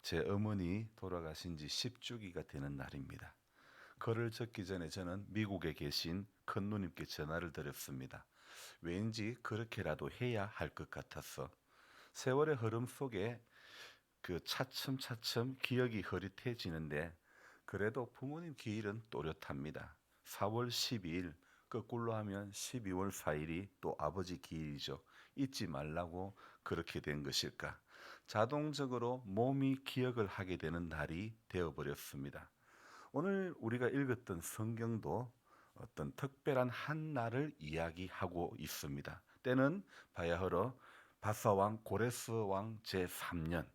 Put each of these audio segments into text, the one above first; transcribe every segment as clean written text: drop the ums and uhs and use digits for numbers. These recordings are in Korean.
제 어머니 돌아가신 지 10주기가 되는 날입니다. 글을 적기 전에 저는 미국에 계신 큰 누님께 전화를 드렸습니다. 왠지 그렇게라도 해야 할 것 같아서 세월의 흐름 속에 차츰차츰 기억이 흐릿해지는데 그래도 부모님 기일은 또렷합니다. 4월 12일 거꾸로 하면 12월 4일이 또 아버지 기일이죠. 잊지 말라고 그렇게 된 것일까? 자동적으로 몸이 기억을 하게 되는 날이 되어버렸습니다. 오늘 우리가 읽었던 성경도 어떤 특별한 한 날을 이야기하고 있습니다. 때는 바야흐로 바사왕 고레스 왕 제3년.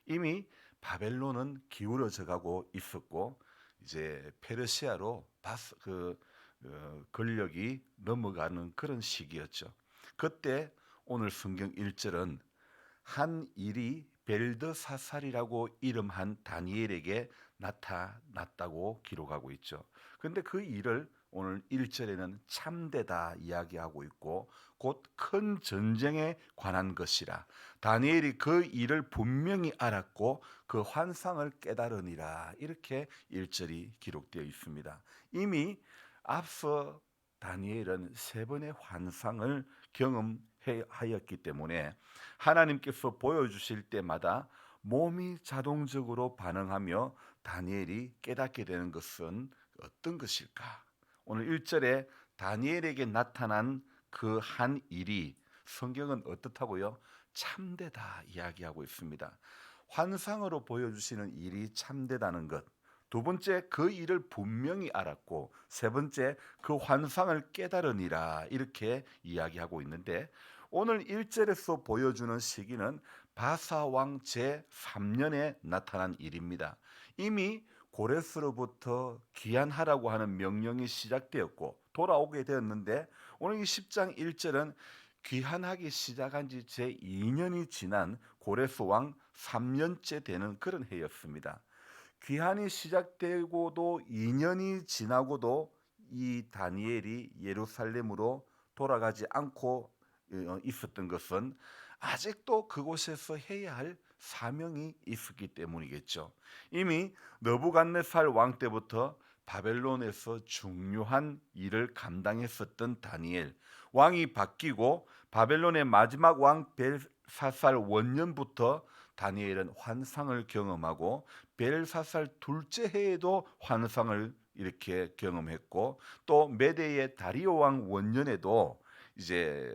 이미 바벨론은 기울어져 가고 있었고 이제 페르시아로 권력이 넘어가는 그런 시기였죠. 그때 오늘 성경 1절은 한 일이 벨드사살이라고 이름한 다니엘에게 나타났다고 기록하고 있죠. 그런데 그 일을 오늘 1절에는 참되다 이야기하고 있고 곧 큰 전쟁에 관한 것이라. 다니엘이 그 일을 분명히 알았고 그 환상을 깨달으니라. 이렇게 1절이 기록되어 있습니다. 이미 앞서 다니엘은 세 번의 환상을 경험하였기 때문에 하나님께서 보여주실 때마다 몸이 자동적으로 반응하며 다니엘이 깨닫게 되는 것은 어떤 것일까? 오늘 1절에 다니엘에게 나타난 그 한 일이 성경은 어떻다고요? 참되다 이야기하고 있습니다. 환상으로 보여주시는 일이 참되다는 것. 두 번째, 그 일을 분명히 알았고, 세 번째, 그 환상을 깨달으니라 이렇게 이야기하고 있는데 오늘 1절에서 보여주는 시기는 바사왕 제3년에 나타난 일입니다. 이미 고레스로부터 귀환하라고 하는 명령이 시작되었고 돌아오게 되었는데 오늘 이 10장 1절은 귀환하기 시작한 지 제2년이 지난 고레스 왕 3년째 되는 그런 해였습니다. 귀환이 시작되고도 2년이 지나고도 이 다니엘이 예루살렘으로 돌아가지 않고 있었던 것은 아직도 그곳에서 해야 할 사명이 있었기 때문이겠죠. 이미 느부갓네살 왕 때부터 바벨론에서 중요한 일을 감당했었던 다니엘, 왕이 바뀌고 바벨론의 마지막 왕 벨사살 원년부터 다니엘은 환상을 경험하고 벨사살 둘째 해에도 환상을 이렇게 경험했고 또 메대의 다리오 왕 원년에도 이제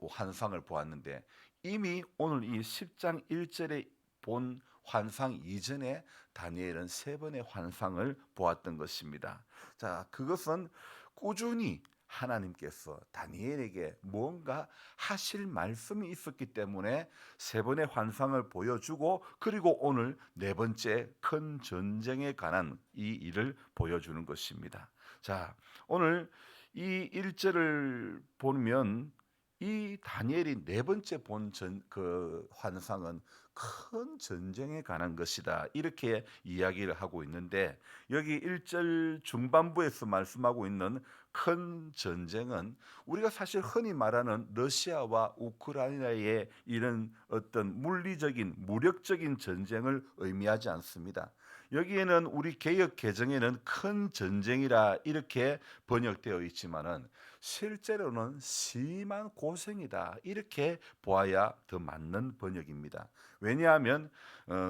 환상을 보았는데 이미 오늘 이 10장 1절에 본 환상 이전에 다니엘은 세 번의 환상을 보았던 것입니다. 자, 그것은 꾸준히 하나님께서 다니엘에게 뭔가 하실 말씀이 있었기 때문에 세 번의 환상을 보여주고 그리고 오늘 네 번째 큰 전쟁에 관한 이 일을 보여주는 것입니다. 자, 오늘 이 1절을 보면 이 다니엘이 네 번째 본 그 환상은 큰 전쟁에 관한 것이다. 이렇게 이야기를 하고 있는데 여기 1절 중반부에서 말씀하고 있는 큰 전쟁은 우리가 사실 흔히 말하는 러시아와 우크라이나의 이런 어떤 물리적인 무력적인 전쟁을 의미하지 않습니다. 여기에는 우리 개역 개정에는 큰 전쟁이라 이렇게 번역되어 있지만은 실제로는 심한 고생이다 이렇게 보아야 더 맞는 번역입니다. 왜냐하면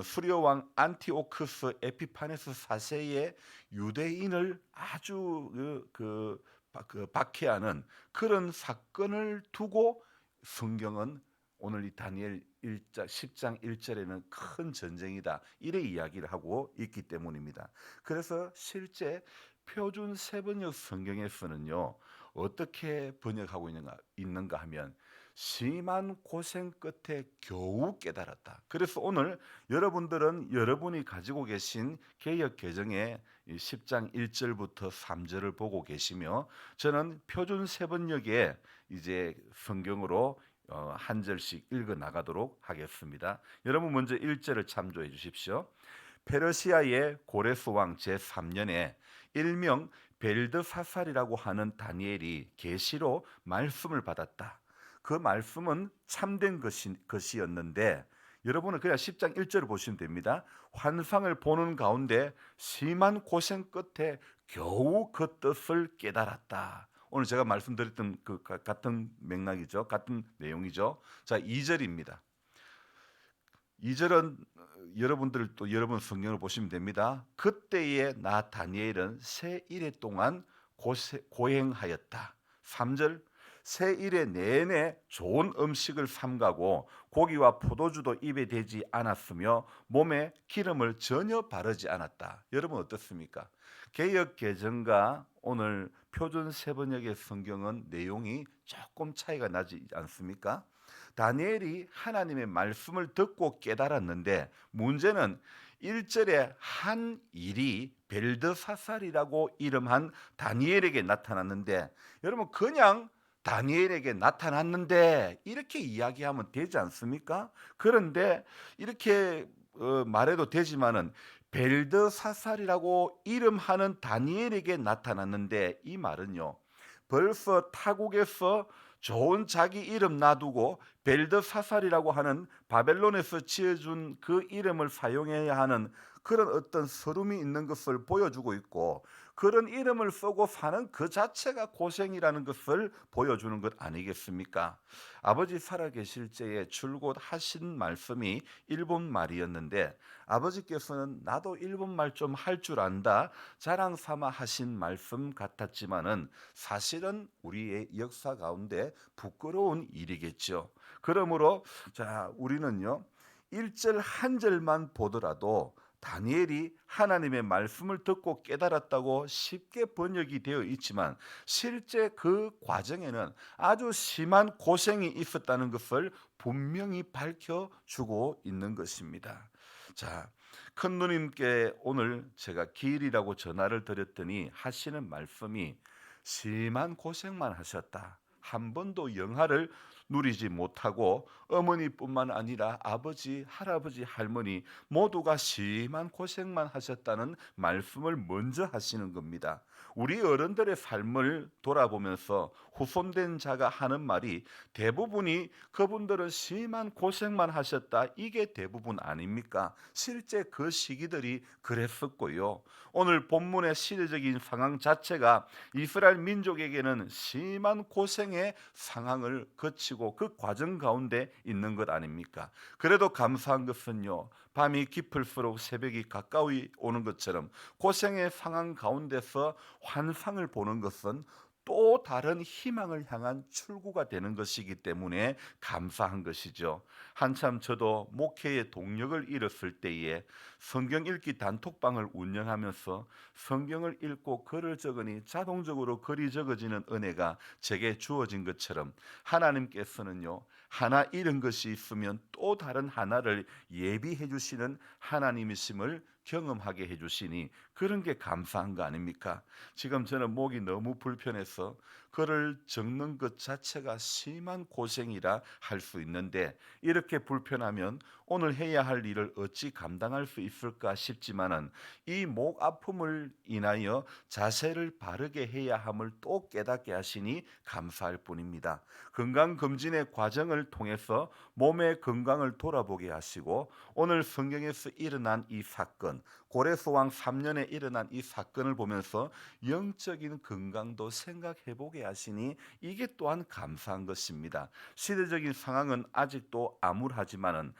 수리오 왕 안티오쿠스 에피파네스 4세의 유대인을 아주 박해하는 그런 사건을 두고 성경은 오늘 이 다니엘 10장 1절에는 큰 전쟁이다 이래 이야기를 하고 있기 때문입니다. 그래서 실제 표준 세번역 성경에서는요 어떻게 번역하고 있는가 하면 심한 고생 끝에 겨우 깨달았다. 그래서 오늘 여러분들은 여러분이 가지고 계신 개역 개정의 10장 1절부터 3절을 보고 계시며 저는 표준 세번역에 이제 성경으로 한 절씩 읽어 나가도록 하겠습니다. 여러분 먼저 1절을 참조해 주십시오. 페르시아의 고레스 왕 제3년에 일명 벨드사살이라고 하는 다니엘이 계시로 말씀을 받았다. 그 말씀은 참된 것이었는데 여러분은 그냥 10장 1절을 보시면 됩니다. 환상을 보는 가운데 심한 고생 끝에 겨우 그 뜻을 깨달았다. 오늘 제가 말씀드렸던 그 같은 맥락이죠. 같은 내용이죠. 자, 2절입니다. 2절은 여러분들 또 여러분 성경을 보시면 됩니다. 그때에 나 다니엘은 새 일해 동안 고행하였다. 3절 새 일해 내내 좋은 음식을 삼가고 고기와 포도주도 입에 대지 않았으며 몸에 기름을 전혀 바르지 않았다. 여러분 어떻습니까? 개역 개정과 오늘 표준 세번역의 성경은 내용이 조금 차이가 나지 않습니까? 다니엘이 하나님의 말씀을 듣고 깨달았는데 문제는 1절에 한 일이 벨드사살이라고 이름한 다니엘에게 나타났는데 여러분 그냥 다니엘에게 나타났는데 이렇게 이야기하면 되지 않습니까? 그런데 이렇게 말해도 되지만은 벨드사살이라고 이름하는 다니엘에게 나타났는데 이 말은요. 벌써 타국에서 좋은 자기 이름 놔두고 벨드사살이라고 하는 바벨론에서 지어준 그 이름을 사용해야 하는 그런 어떤 서름이 있는 것을 보여주고 있고 그런 이름을 쓰고 사는 그 자체가 고생이라는 것을 보여주는 것 아니겠습니까? 아버지 살아계실 때에 줄곧 하신 말씀이 일본 말이었는데 아버지께서는 나도 일본말 좀 할 줄 안다 자랑 삼아 하신 말씀 같았지만은 사실은 우리의 역사 가운데 부끄러운 일이겠죠. 그러므로 자 우리는요 1절 한 절만 보더라도 다니엘이 하나님의 말씀을 듣고 깨달았다고 쉽게 번역이 되어 있지만 실제 그 과정에는 아주 심한 고생이 있었다는 것을 분명히 밝혀주고 있는 것입니다. 자, 큰 누님께 오늘 제가 기일이라고 전화를 드렸더니 하시는 말씀이 심한 고생만 하셨다. 한 번도 영화를 누리지 못하고 어머니뿐만 아니라 아버지, 할아버지, 할머니 모두가 심한 고생만 하셨다는 말씀을 먼저 하시는 겁니다. 우리 어른들의 삶을 돌아보면서 후손된 자가 하는 말이 대부분이 그분들은 심한 고생만 하셨다. 이게 대부분 아닙니까? 실제 그 시기들이 그랬었고요. 오늘 본문의 시대적인 상황 자체가 이스라엘 민족에게는 심한 고생의 상황을 거치고 그 과정 가운데 있는 것 아닙니까? 그래도 감사한 것은요. 밤이 깊을수록 새벽이 가까이 오는 것처럼 고생의 상황 가운데서 환상을 보는 것은 또 다른 희망을 향한 출구가 되는 것이기 때문에 감사한 것이죠. 한참 저도 목회의 동력을 잃었을 때에 성경 읽기 단톡방을 운영하면서 성경을 읽고 글을 적으니 자동적으로 글이 적어지는 은혜가 제게 주어진 것처럼 하나님께서는요 하나 잃은 것이 있으면 또 다른 하나를 예비해 주시는 하나님이심을 경험하게 해주시니 그런 게 감사한 거 아닙니까? 지금 저는 목이 너무 불편해서 글을 적는 것 자체가 심한 고생이라 할 수 있는데 이렇게 불편하면 오늘 해야 할 일을 어찌 감당할 수 있을까 싶지만은 이 목 아픔을 인하여 자세를 바르게 해야 함을 또 깨닫게 하시니 감사할 뿐입니다. 건강 검진의 과정을 통해서 몸의 건강을 돌아보게 하시고 오늘 성경에서 일어난 이 사건 고레스왕 3년에 일어난 이 사건을 보면서 영적인 건강도 생각해 보게 하시니 이게 또한 감사한 것입니다. 시대적인 상황은 아직도 암울하지만은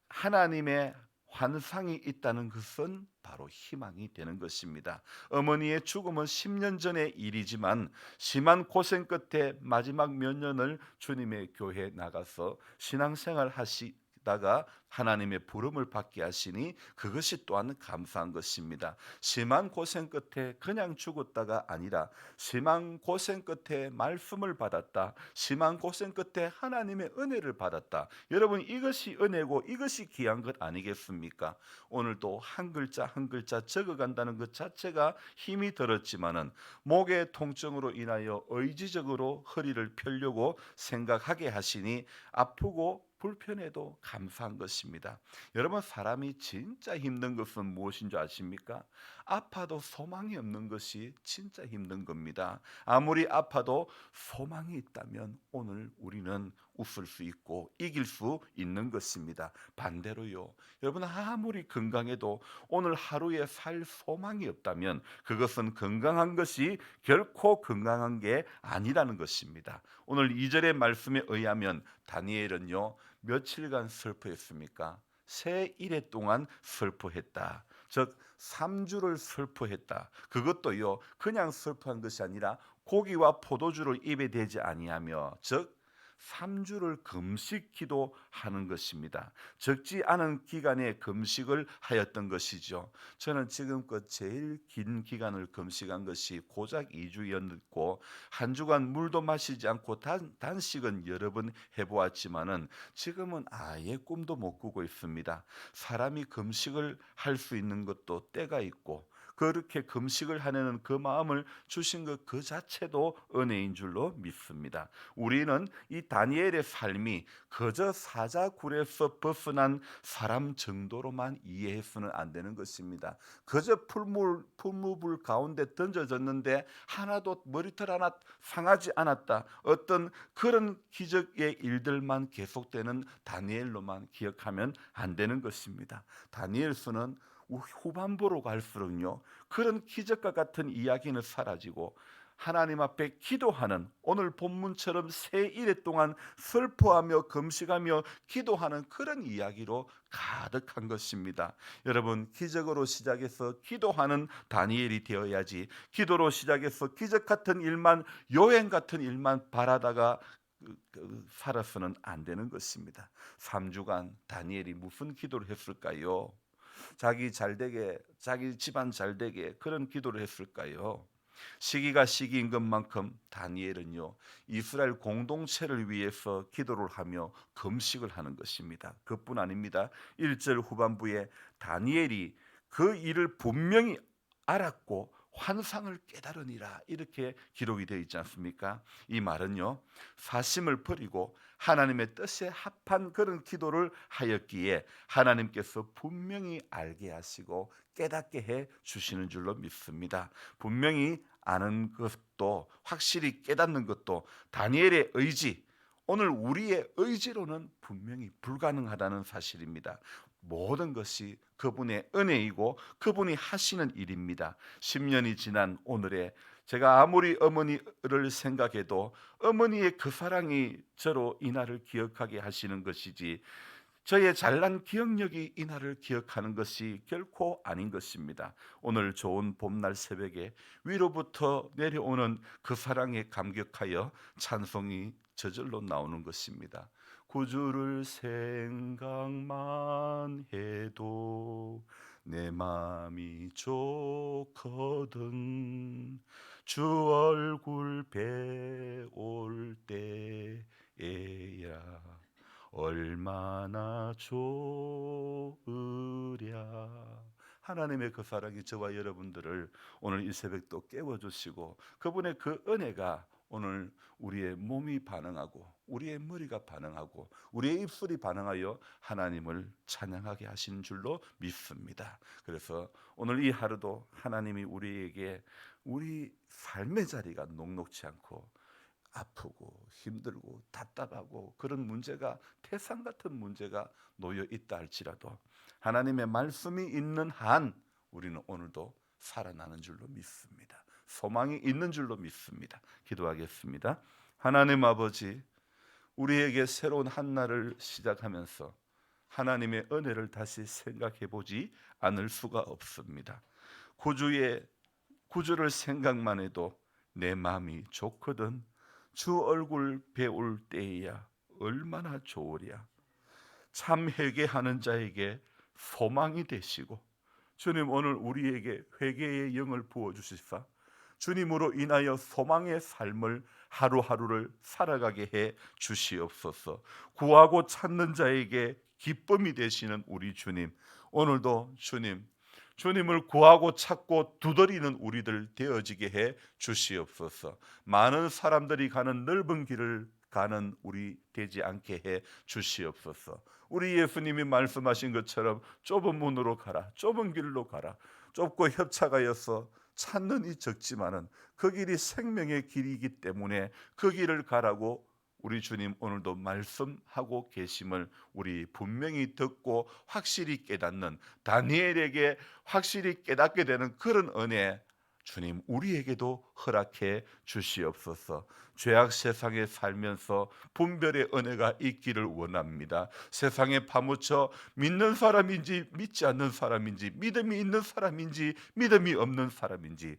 하나님의 환상이 있다는 것은 바로 희망이 되는 것입니다. 어머니의 죽음은 10년 전의 일이지만 심한 고생 끝에 마지막 몇 년을 주님의 교회에 나가서 신앙생활 하시다가 하나님의 부름을 받게 하시니 그것이 또한 감사한 것입니다. 심한 고생 끝에 그냥 죽었다가 아니라 심한 고생 끝에 말씀을 받았다. 심한 고생 끝에 하나님의 은혜를 받았다. 여러분 이것이 은혜고 이것이 귀한 것 아니겠습니까? 오늘도 한 글자 한 글자 적어간다는 것 자체가 힘이 들었지만은 목의 통증으로 인하여 의지적으로 허리를 펴려고 생각하게 하시니 아프고 불편해도 감사한 것입니다. 여러분 사람이 진짜 힘든 것은 무엇인 줄 아십니까? 아파도 소망이 없는 것이 진짜 힘든 겁니다. 아무리 아파도 소망이 있다면 오늘 우리는 웃을 수 있고 이길 수 있는 것입니다. 반대로요, 여러분 아무리 건강해도 오늘 하루에 살 소망이 없다면 그것은 건강한 것이 결코 건강한 게 아니라는 것입니다. 오늘 2절의 말씀에 의하면 다니엘은요, 며칠간 슬퍼했습니까? 세 일해 동안 슬퍼했다. 즉 3주를 슬퍼했다. 그것도요, 그냥 슬퍼한 것이 아니라 고기와 포도주를 입에 대지 아니하며, 즉 3주를 금식 기도하는 것입니다. 적지 않은 기간의 금식을 하였던 것이죠. 저는 지금껏 제일 긴 기간을 금식한 것이 고작 2주였고 한 주간 물도 마시지 않고 단식은 여러 번 해보았지만은 지금은 아예 꿈도 못 꾸고 있습니다. 사람이 금식을 할 수 있는 것도 때가 있고 그렇게 금식을 하려는 그 마음을 주신 것 그 자체도 은혜인 줄로 믿습니다. 우리는 이 다니엘의 삶이 그저 사자굴에서 벗어난 사람 정도로만 이해해서는 안 되는 것입니다. 그저 풀무불 가운데 던져졌는데 하나도 머리털 하나 상하지 않았다, 어떤 그런 기적의 일들만 계속되는 다니엘로만 기억하면 안 되는 것입니다. 다니엘서는 후반부로 갈수록요, 그런 기적과 같은 이야기는 사라지고 하나님 앞에 기도하는, 오늘 본문처럼 세 일해 동안 슬퍼하며 금식하며 기도하는 그런 이야기로 가득한 것입니다. 여러분, 기적으로 시작해서 기도하는 다니엘이 되어야지, 기도로 시작해서 기적 같은 일만, 여행 같은 일만 바라다가 살아서는 안 되는 것입니다. 3주간 다니엘이 무슨 기도를 했을까요? 자기 잘되게, 자기 집안 잘되게 그런 기도를 했을까요? 시기가 시기인 것만큼 다니엘은요, 이스라엘 공동체를 위해서 기도를 하며 금식을 하는 것입니다. 그뿐 아닙니다. 1절 후반부에 다니엘이 그 일을 분명히 알았고 환상을 깨달으니라, 이렇게 기록이 되어 있지 않습니까? 이 말은요, 사심을 버리고 하나님의 뜻에 합한 그런 기도를 하였기에 하나님께서 분명히 알게 하시고 깨닫게 해 주시는 줄로 믿습니다. 분명히 아는 것도, 확실히 깨닫는 것도 다니엘의 의지, 오늘 우리의 의지로는 분명히 불가능하다는 사실입니다. 모든 것이 그분의 은혜이고 그분이 하시는 일입니다. 10년이 지난 오늘에 제가 아무리 어머니를 생각해도 어머니의 그 사랑이 저로 이날을 기억하게 하시는 것이지, 저의 잘난 기억력이 이날을 기억하는 것이 결코 아닌 것입니다. 오늘 좋은 봄날 새벽에 위로부터 내려오는 그 사랑에 감격하여 찬송이 저절로 나오는 것입니다. 구주를 생각만 해도 내 마음이 좋거든, 주 얼굴 배울 때에야 얼마나 좋으랴. 하나님의 그 사랑이 저와 여러분들을 오늘 이 새벽도 깨워주시고 그분의 그 은혜가 오늘 우리의 몸이 반응하고 우리의 머리가 반응하고 우리의 입술이 반응하여 하나님을 찬양하게 하신 줄로 믿습니다. 그래서 오늘 이 하루도 하나님이 우리에게 우리 삶의 자리가 녹록지 않고 아프고 힘들고 답답하고 그런 문제가, 태산 같은 문제가 놓여 있다 할지라도 하나님의 말씀이 있는 한 우리는 오늘도 살아나는 줄로 믿습니다. 소망이 있는 줄로 믿습니다. 기도하겠습니다. 하나님 아버지, 우리에게 새로운 한 날을 시작하면서 하나님의 은혜를 다시 생각해 보지 않을 수가 없습니다. 구주를 생각만 해도 내 마음이 좋거든, 주 얼굴 배울 때야 얼마나 좋으랴. 참 회개하는 자에게 소망이 되시고 주님, 오늘 우리에게 회개의 영을 부어주시사 주님으로 인하여 소망의 삶을 하루하루를 살아가게 해 주시옵소서. 구하고 찾는 자에게 기쁨이 되시는 우리 주님, 오늘도 주님을 구하고 찾고 두드리는 우리들 되어지게 해 주시옵소서. 많은 사람들이 가는 넓은 길을 가는 우리 되지 않게 해 주시옵소서. 우리 예수님이 말씀하신 것처럼 좁은 문으로 가라, 좁은 길로 가라. 좁고 협착하여서 찾는 이 적지만은 그 길이 생명의 길이기 때문에 그 길을 가라고 우리 주님 오늘도 말씀하고 계심을 우리 분명히 듣고 확실히 깨닫는, 다니엘에게 확실히 깨닫게 되는 그런 은혜 주님 우리에게도 허락해 주시옵소서. 죄악 세상에 살면서 분별의 은혜가 있기를 원합니다. 세상에 파묻혀 믿는 사람인지 믿지 않는 사람인지, 믿음이 있는 사람인지 믿음이 없는 사람인지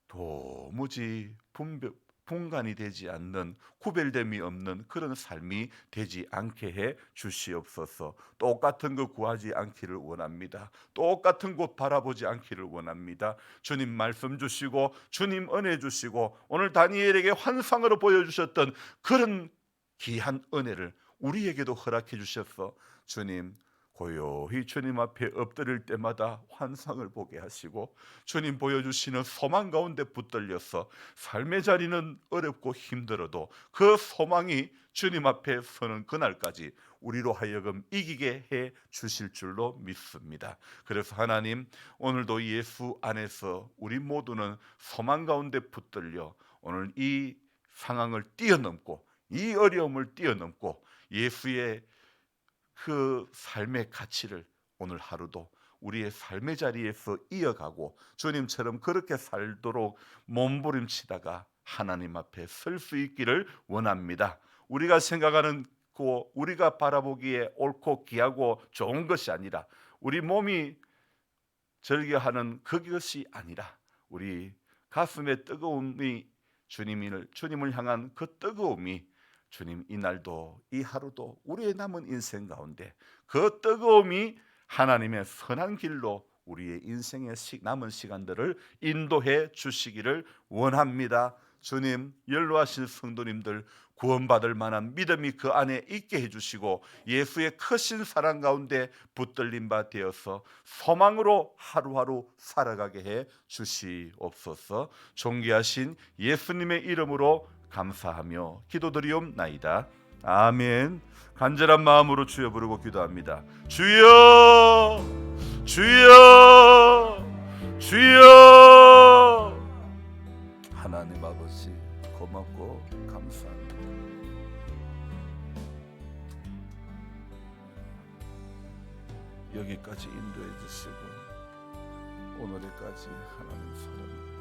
도무지 분간이 되지 않는, 구별됨이 없는 그런 삶이 되지 않게 해 주시옵소서. 똑같은 거 구하지 않기를 원합니다. 똑같은 곳 바라보지 않기를 원합니다. 주님 말씀 주시고 주님 은혜 주시고 오늘 다니엘에게 환상으로 보여주셨던 그런 귀한 은혜를 우리에게도 허락해 주셔서 주님 고요히 주님 앞에 엎드릴 때마다 환상을 보게 하시고 주님 보여주시는 소망 가운데 붙들려서 삶의 자리는 어렵고 힘들어도 그 소망이 주님 앞에 서는 그날까지 우리로 하여금 이기게 해 주실 줄로 믿습니다. 그래서 하나님 오늘도 예수 안에서 우리 모두는 소망 가운데 붙들려 오늘 이 상황을 뛰어넘고 이 어려움을 뛰어넘고 예수의 그 삶의 가치를 오늘 하루도 우리의 삶의 자리에서 이어가고 주님처럼 그렇게 살도록 몸부림치다가 하나님 앞에 설 수 있기를 원합니다. 우리가 생각하는 우리가 바라보기에 옳고 귀하고 좋은 것이 아니라 우리 몸이 즐겨하는 그것이 아니라 우리 가슴의 뜨거움이 주님을 향한 그 뜨거움이 주님 이날도 이 하루도 우리의 남은 인생 가운데 그 뜨거움이 하나님의 선한 길로 우리의 인생의 남은 시간들을 인도해 주시기를 원합니다. 주님 연로하신 성도님들 구원받을 만한 믿음이 그 안에 있게 해주시고 예수의 크신 사랑 가운데 붙들림 바 되어서 소망으로 하루하루 살아가게 해 주시옵소서. 존귀하신 예수님의 이름으로 감사하며 기도드리옵나이다. 아멘. 간절한 마음으로 주여 부르고 기도합니다. 주여, 주여, 주여. 하나님 아버지 고맙고 감사합니다. 여기까지 인도해 주시고 오늘까지 하나님 사랑합니다.